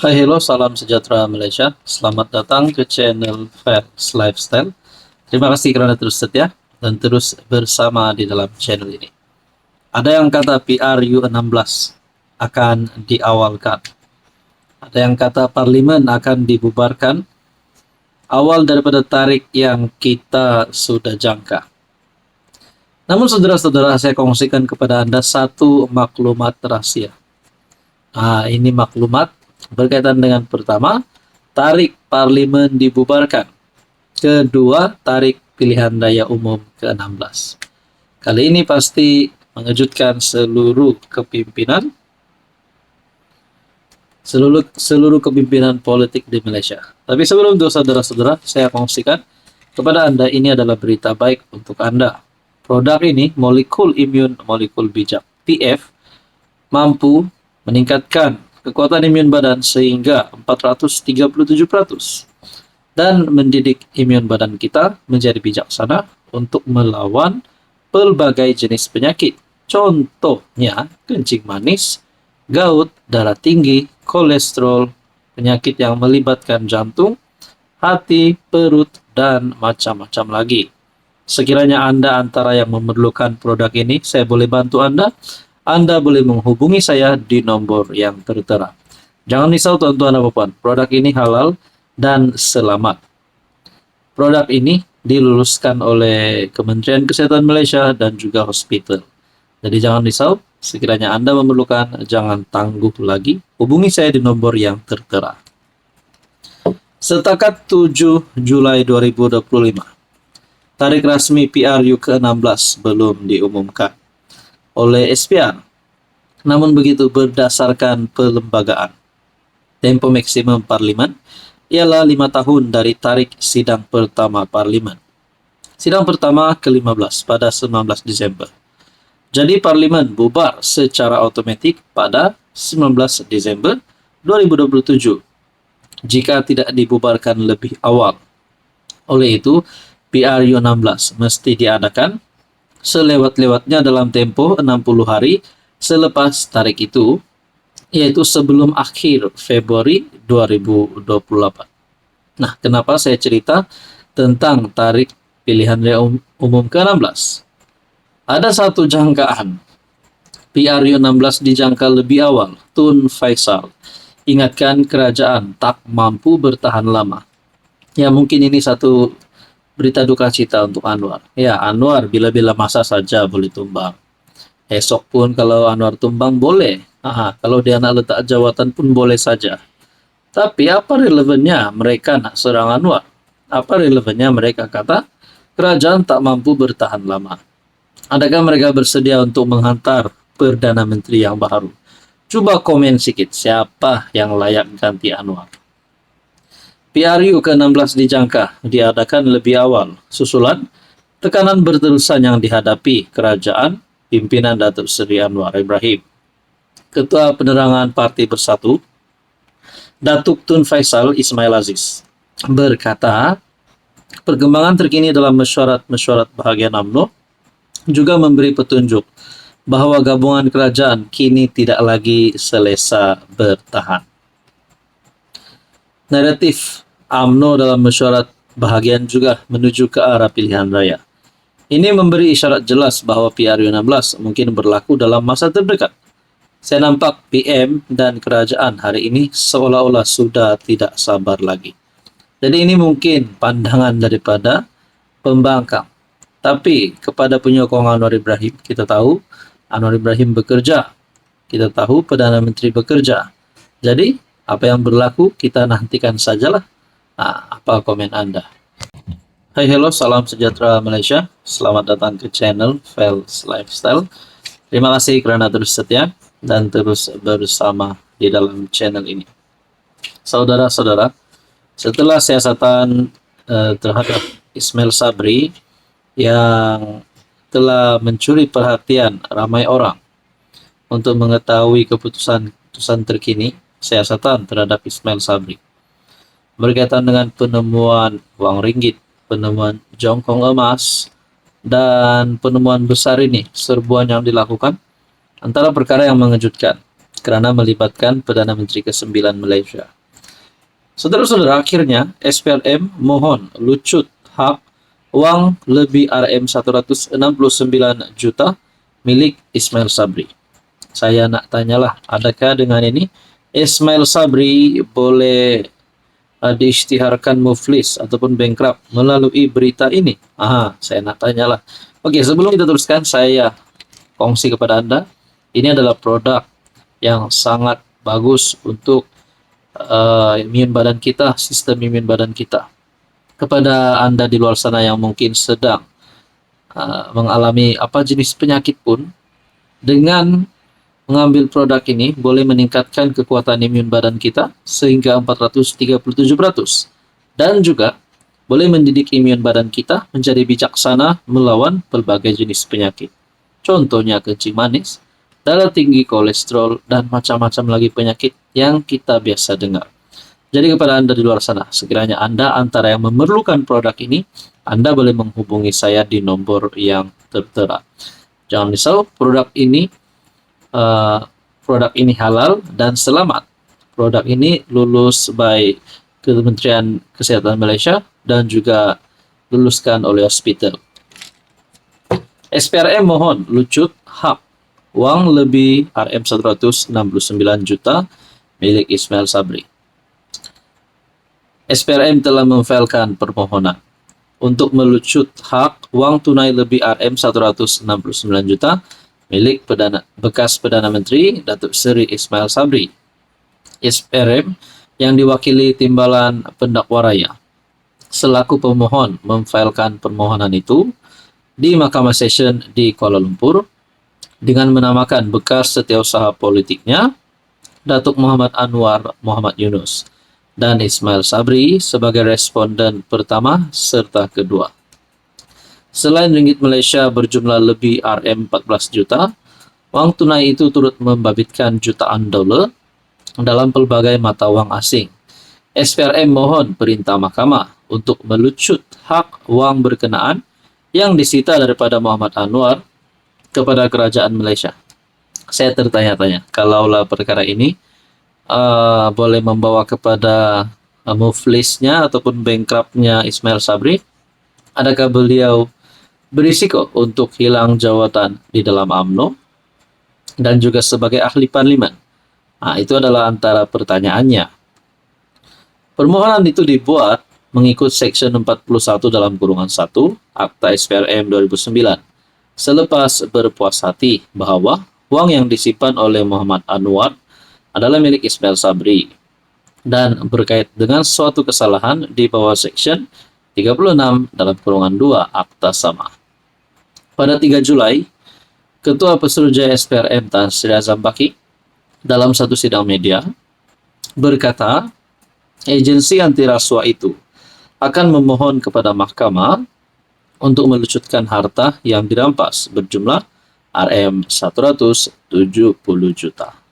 Hai, hello, salam sejahtera Malaysia. Selamat datang ke channel Facts Lifestyle. Terima kasih kerana terus setia dan terus bersama di dalam channel ini. Ada yang kata PRU16 akan diawalkan. Ada yang kata parlimen akan dibubarkan awal daripada tarik yang kita sudah jangka. Namun saudara-saudara, saya kongsikan kepada Anda satu maklumat rahasia. Ini maklumat berkaitan dengan pertama, tarik parlimen dibubarkan. Kedua, tarik pilihan raya umum ke-16. Kali ini pasti mengejutkan seluruh kepimpinan politik di Malaysia. Tapi sebelum itu saudara-saudara, saya kongsikan kepada Anda ini adalah berita baik untuk Anda. Produk ini, molekul imun molekul bijak PF, mampu meningkatkan kekuatan imun badan sehingga 437% dan mendidik imun badan kita menjadi bijaksana untuk melawan pelbagai jenis penyakit. Contohnya kencing manis, gout, darah tinggi, kolesterol, penyakit yang melibatkan jantung, hati, perut, dan macam-macam lagi. Sekiranya Anda antara yang memerlukan produk ini, saya boleh bantu Anda. Anda boleh menghubungi saya di nomor yang tertera. Jangan risau tuan-tuan dan puan, produk ini halal dan selamat. Produk ini diluluskan oleh Kementerian Kesehatan Malaysia dan juga hospital. Jadi jangan risau, sekiranya Anda memerlukan, jangan tangguh lagi. Hubungi saya di nomor yang tertera. Setakat 7 Julai 2025, tarik rasmi PRU ke-16 belum diumumkan oleh SPR. Namun begitu, berdasarkan pelembagaan, tempo maksimum parlimen ialah 5 tahun dari tarik sidang pertama parlimen. Sidang pertama ke-15 pada 19 Disember. Jadi parlimen bubar secara automatik pada 19 Disember 2027 jika tidak dibubarkan lebih awal. Oleh itu, PRU 16 mesti diadakan selewat-lewatnya dalam tempo 60 hari selepas tarik itu, yaitu sebelum akhir Februari 2028. Nah, kenapa saya cerita tentang tarik pilihan raya umum ke-16? Ada satu jangkaan. PRU 16 dijangka lebih awal. Tun Faisal ingatkan kerajaan tak mampu bertahan lama. Ya, mungkin ini satu berita duka cita untuk Anwar. Ya, Anwar bila-bila masa saja boleh tumbang. Esok pun kalau Anwar tumbang boleh. Kalau dia nak letak jawatan pun boleh saja. Tapi apa relevannya mereka nak serang Anwar? Apa relevannya mereka kata kerajaan tak mampu bertahan lama? Adakah mereka bersedia untuk menghantar Perdana Menteri yang baru? Cuba komen sikit, siapa yang layak ganti Anwar? PRU ke-16 dijangka diadakan lebih awal, susulan tekanan berterusan yang dihadapi kerajaan pimpinan Datuk Seri Anwar Ibrahim. Ketua Penerangan Parti Bersatu, Datuk Tun Faisal Ismail Aziz, berkata, perkembangan terkini dalam mesyuarat bahagian UMNO juga memberi petunjuk bahawa gabungan kerajaan kini tidak lagi selesa bertahan. Naratif UMNO dalam mesyuarat bahagian juga menuju ke arah pilihan raya. Ini memberi isyarat jelas bahawa PRU 16 mungkin berlaku dalam masa terdekat. Saya nampak PM dan kerajaan hari ini seolah-olah sudah tidak sabar lagi. Jadi ini mungkin pandangan daripada pembangkang. Tapi kepada penyokong Anwar Ibrahim, kita tahu Anwar Ibrahim bekerja. Kita tahu Perdana Menteri bekerja. Jadi apa yang berlaku kita nantikan sajalah. Apa komen Anda? Hai, hello, salam sejahtera Malaysia. Selamat datang ke channel Facts Lifestyle. Terima kasih kerana terus setia dan terus bersama di dalam channel ini. Saudara-saudara, setelah siasatan terhadap Ismail Sabri yang telah mencuri perhatian ramai orang untuk mengetahui keputusan terkini siasatan terhadap Ismail Sabri berkaitan dengan penemuan wang ringgit, penemuan jongkong emas, dan penemuan besar ini, serbuan yang dilakukan antara perkara yang mengejutkan kerana melibatkan Perdana Menteri ke-9 Malaysia. Saudara-saudara, akhirnya SPRM mohon lucut hak uang lebih Rm 169 juta milik Ismail Sabri. Saya nak tanyalah, adakah dengan ini Ismail Sabri boleh diisytiharkan muflis ataupun bankrupt melalui berita ini? Saya nak tanyalah. Oke, sebelum kita teruskan, saya kongsi kepada Anda, ini adalah produk yang sangat bagus untuk imun badan kita, sistem imun badan kita. Kepada Anda di luar sana yang mungkin sedang mengalami apa jenis penyakit pun, dengan mengambil produk ini boleh meningkatkan kekuatan imun badan kita sehingga 437%, dan juga boleh mendidik imun badan kita menjadi bijaksana melawan berbagai jenis penyakit. Contohnya kencing manis, darah tinggi, kolesterol, dan macam-macam lagi penyakit yang kita biasa dengar. Jadi kepada Anda di luar sana, sekiranya Anda antara yang memerlukan produk ini, Anda boleh menghubungi saya di nomor yang tertera. Jangan risau, produk ini halal dan selamat. Produk ini lulus by Kementerian Kesehatan Malaysia dan juga luluskan oleh hospital. SPRM mohon lucut hak uang lebih Rm 169 juta milik Ismail Sabri. SPRM telah memfailkan permohonan untuk melucut hak uang tunai lebih Rm 169 juta milik bekas Perdana Menteri Datuk Seri Ismail Sabri. SPRM yang diwakili Timbalan Pendakwa Raya selaku pemohon memfailkan permohonan itu di Mahkamah Session di Kuala Lumpur dengan menamakan bekas setiausaha politiknya Datuk Muhammad Anwar Muhammad Yunus dan Ismail Sabri sebagai responden pertama serta kedua. Selain ringgit Malaysia berjumlah lebih Rm 14 juta, wang tunai itu turut membabitkan jutaan dolar dalam pelbagai mata wang asing. SPRM mohon perintah mahkamah untuk melucut hak wang berkenaan yang disita daripada Muhammad Anwar kepada kerajaan Malaysia. Saya tertanya-tanya, kalaulah perkara ini boleh membawa kepada muflisnya ataupun bankruptnya Ismail Sabri, adakah beliau berisiko untuk hilang jawatan di dalam UMNO dan juga sebagai ahli parlimen? Itu adalah antara pertanyaannya. Permohonan itu dibuat mengikut Seksyen 41 dalam kurungan 1 Akta SPRM 2009 selepas berpuas hati bahwa wang yang disimpan oleh Muhammad Anwar adalah milik Ismail Sabri dan berkait dengan suatu kesalahan di bawah Seksyen 36 dalam kurungan 2 Akta sama. Pada 3 Julai, Ketua Pesuruhjaya SPRM Tan Sri Azam Baki dalam satu sidang media berkata, agensi anti rasuah itu akan memohon kepada mahkamah untuk melucutkan harta yang dirampas berjumlah Rm 170 juta.